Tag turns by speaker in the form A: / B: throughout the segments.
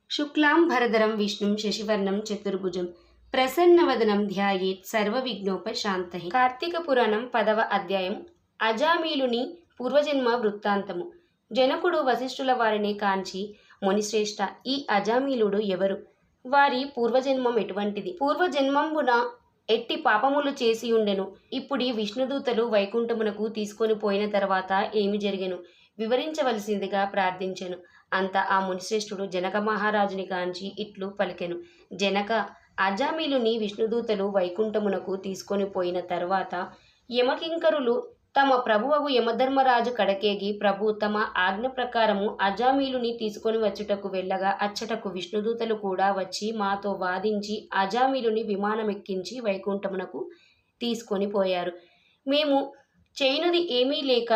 A: శుక్లాం భరధరం విష్ణుం శశివర్ణం చతుర్భుజం ప్రసన్నవదనం ధ్యాయేత్ సర్వవిఘ్నోపశాంతయే. కార్తీక పురాణం 10వ అధ్యాయం. అజామీలుని పూర్వజన్మ వృత్తాంతము. జనకుడు వశిష్ఠుల వారిని కాంచి, మునిశ్రేష్ఠ, ఈ అజామీలుడు ఎవరు? వారి పూర్వజన్మం ఎటువంటిది? పూర్వజన్మంబున ఎట్టి పాపములు చేసి ఉండెను? ఇప్పుడీ విష్ణుదూతలు వైకుంఠమునకు తీసుకొని పోయిన తర్వాత ఏమి జరిగెను? వివరించవలసిందిగా ప్రార్థించెను. అంత ఆ మునిశ్రేష్ఠుడు జనక మహారాజుని కాంచి ఇట్లు పలికెను. జనక, అజామీలుని విష్ణుదూతలు వైకుంఠమునకు తీసుకొని పోయిన తర్వాత యమకింకరులు తమ ప్రభువగు యమధర్మరాజు కడకేగి, ప్రభు తమ ఆజ్ఞ ప్రకారము అజామీలుని తీసుకొని వచ్చుటకు వెళ్ళగా అచ్చటకు విష్ణుదూతలు కూడా వచ్చి మాతో వాదించి అజామీలుని విమానమెక్కించి వైకుంఠమునకు తీసుకొని పోయారు. మేము చేయునది ఏమీ లేక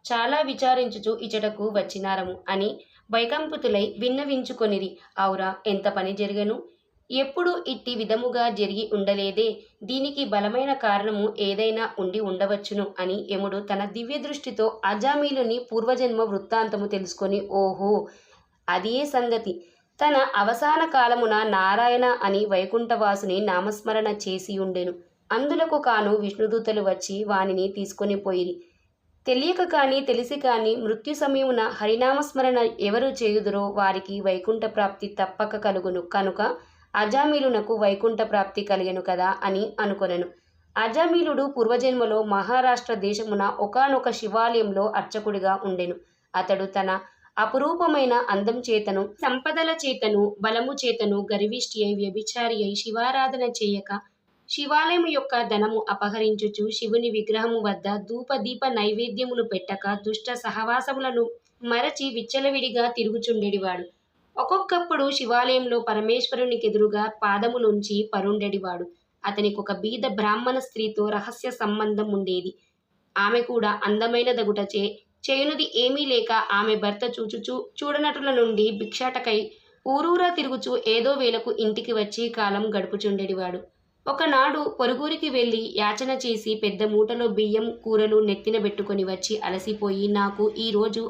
A: చాలా విచారించుచు ఇచ్చటకు వచ్చినారము అని వైకంపుతులై విన్నవించుకొనిరి. ఔరా, ఎంత పని జరిగెను! ఎప్పుడు ఇట్టి విధముగా జరిగి ఉండలేదే. దీనికి బలమైన కారణము ఏదైనా ఉండి ఉండవచ్చును అని యముడు తన దివ్య దృష్టితో అజామీలుని పూర్వజన్మ వృత్తాంతము తెలుసుకొని, ఓహో, అదియే సంగతి. తన అవసాన కాలమున నారాయణ అని వైకుంఠవాసుని నామస్మరణ చేసి ఉండెను. అందులకు కాను విష్ణుదూతలు వచ్చి వానిని తీసుకొని పోయిరి. తెలియక కానీ తెలిసి కానీ మృత్యు సమయమున హరినామస్మరణ ఎవరు చేయుదురో వారికి వైకుంఠ ప్రాప్తి తప్పక కలుగును. కనుక అజామీలునకు వైకుంఠ ప్రాప్తి కలిగెను కదా అని అనుకొనెను. అజామీలుడు పూర్వజన్మలో మహారాష్ట్ర దేశమున ఒకానొక శివాలయంలో అర్చకుడిగా ఉండెను. అతడు తన అపురూపమైన అందం చేతను, సంపదల చేతను, బలము చేతను గర్విష్ఠి అయి వ్యభిచారి అయి శివారాధన చేయక శివాలయం యొక్క ధనము అపహరించుచు శివుని విగ్రహము వద్ద ధూపదీప నైవేద్యములు పెట్టక దుష్ట సహవాసములను మరచి విచ్చలవిడిగా తిరుగుచుండెడివాడు. ఒక్కొక్కప్పుడు శివాలయంలో పరమేశ్వరునికెదురుగా పాదములుంచి పరుండెడివాడు. అతనికి ఒక బీద బ్రాహ్మణ స్త్రీతో రహస్య సంబంధం ఉండేది. ఆమె కూడా అందమైన దగుటచే చేయునది ఏమీ లేక ఆమె భర్త చూడనటుల నుండి భిక్షాటకై ఊరూరా తిరుగుచూ ఏదో వేళకు ఇంటికి వచ్చి కాలం గడుపుచుండెడివాడు. ఒకనాడు పొరుగురికి వెళ్ళి యాచన చేసి పెద్ద మూటలో బియ్యం కూరలు నెత్తిన పెట్టుకొని వచ్చి అలసిపోయి, నాకు ఈరోజు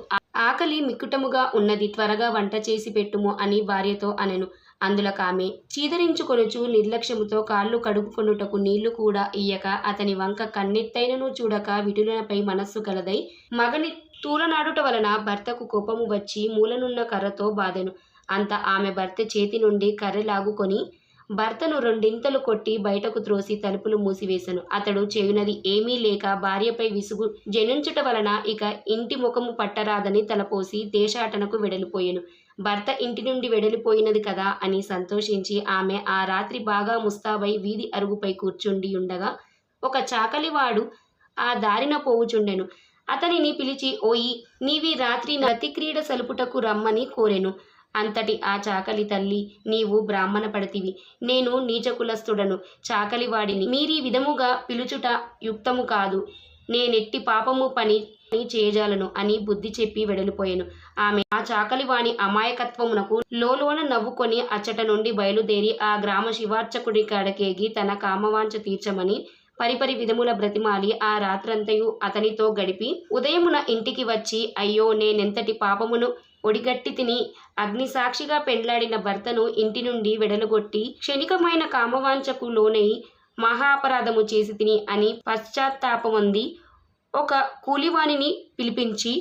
A: ఆకలి మిక్కుటముగా ఉన్నది, త్వరగా వంట చేసి పెట్టుము అని భార్యతో అనెను. అందులకామె చీదరించుకొనుచు నిర్లక్ష్యముతో కాళ్ళు కడుగుకొనుటకు నీళ్లు కూడా ఇయ్యక అతని వంక కన్నెత్తైనను చూడక విటులనపై మనస్సు గలదై మగని తూలనాడుట వలన భర్తకు కోపము వచ్చి మూలనున్న కర్రతో బాధెను. అంత ఆమె భర్త చేతి నుండి కర్ర లాగుకొని భర్తను రెండింతలు కొట్టి బయటకు త్రోసి తలుపులు మూసివేశను. అతడు చేయునది ఏమీ లేక భార్యపై విసుగు జనించుట వలన ఇక ఇంటి ముఖము పట్టరాదని తలపోసి దేశాటనకు వెడలిపోయెను. భర్త ఇంటి నుండి వెడలిపోయినది కదా అని సంతోషించి ఆమె ఆ రాత్రి బాగా ముస్తాబై వీధి అరుగుపై కూర్చుండి ఉండగా ఒక చాకలివాడు ఆ దారిన పోవుచుండెను. అతనిని పిలిచి, ఓయి, నీవి రాత్రి నతి క్రీడ సలుపుటకు రమ్మని కోరెను. అంతటి ఆ చాకలి తల్లి, నీవు బ్రాహ్మణ పడతివి, నేను నీచకులస్తుడను, చాకలివాడిని, మీరీ విధముగా పిలుచుట యుక్తము కాదు, నేనెట్టి పాపము పని చేయజాలను అని బుద్ధి చెప్పి వెడలిపోయెను. ఆమె ఆ చాకలివాణి అమాయకత్వమునకు లోలోన నవ్వుకొని అచ్చట నుండి బయలుదేరి ఆ గ్రామ శివార్చకుడి కాడకేగి తన కామవాంఛ తీర్చమని పరిపరి విధముల బ్రతిమాలి ఆ రాత్రంతయు అతనితో గడిపి ఉదయమున ఇంటికి వచ్చి, అయ్యో, నేనెంతటి పాపమును ఒడిగట్టి తిని అగ్నిసాక్షిగా పెండ్లాడిన భర్తను ఇంటి నుండి వెడలగొట్టి క్షణికమైన కామవాంఛకు లోనై మహాపరాధము చేసి తిని అని పశ్చాత్తాపమంది ఒక కూలివాణిని పిలిపించి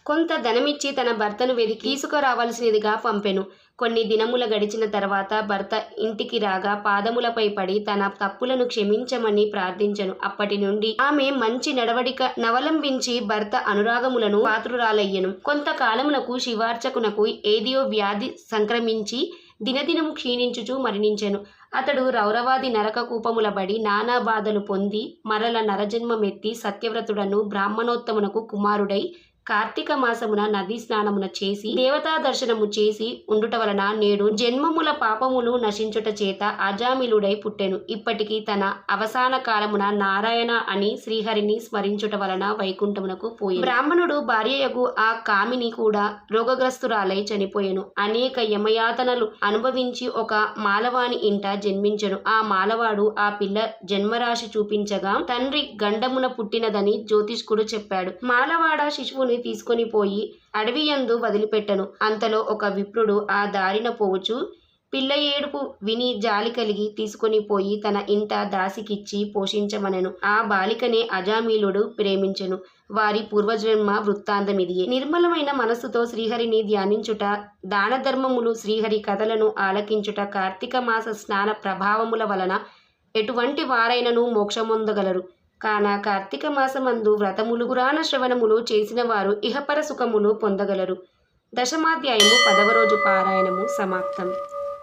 A: కొంత ధనమిచ్చి తన భర్తను వెదికి తీసుకురావలసినదిగా పంపెను. కొన్ని దినముల గడిచిన తర్వాత భర్త ఇంటికి రాగా పాదములపై పడి తన తప్పులను క్షమించమని ప్రార్థించెను. అప్పటి నుండి ఆమె మంచి నడవడిక నవలంబించి భర్త అనురాగములను పాత్రురాలయ్యెను. కొంతకాలమునకు శివార్చకునకు ఏదియో వ్యాధి సంక్రమించి దినదినము క్షీణించుచూ మరణించెను. అతడు రౌరవాది నరక కూపములబడి నానా బాధలు పొంది మరల నరజన్మమెత్తి సత్యవ్రతుడను బ్రాహ్మణోత్తమునకు కుమారుడై కార్తీక మాసమున నదీ స్నానమున చేసి దేవతా దర్శనము చేసి ఉండుట వలన నేడు జన్మముల పాపములు నశించుట చేత అజామిలుడై పుట్టెను. ఇప్పటికీ తన అవసాన కాలమున నారాయణ అని శ్రీహరిని స్మరించుట వలన వైకుంఠమునకు పోయి బ్రాహ్మణుడు భార్యయగు ఆ కామిని కూడా రోగగ్రస్తురాలై చనిపోయెను. అనేక యమయాతనలు అనుభవించి ఒక మాలవాని ఇంట జన్మించెను. ఆ మాలవాడు ఆ పిల్ల జన్మరాశి చూపించగా తండ్రి గండమున పుట్టినదని జ్యోతిష్కుడు చెప్పాడు. మాలవాడ శిశువుని బాలికని తీసుకొని పోయి అడవియందు వదిలిపెట్టెను. అంతలో ఒక విప్రుడు ఆ దారిన పోవుచు పిల్ల ఏడుపు విని జాలి కలిగి తీసుకొని పోయి తన ఇంట దాసికిచ్చి పోషించమనెను. ఆ బాలికనే అజామిలుడు ప్రేమించెను. వారి పూర్వజన్మ వృత్తాంతమిదియే. నిర్మలమైన మనస్సుతో శ్రీహరిని ధ్యానించుట, దాన ధర్మములు, శ్రీహరి కథలను ఆలకించుట, కార్తీక మాస స్నాన ప్రభావముల వలన ఎటువంటి వారైనను మోక్షమొందగలరు. కాన కార్తీక మాసమందు వ్రతములు, పురాణ శ్రవణములు చేసిన వారు ఇహపర సుఖములు పొందగలరు. దశమాధ్యాయము 10వ రోజు పారాయణము సమాప్తం.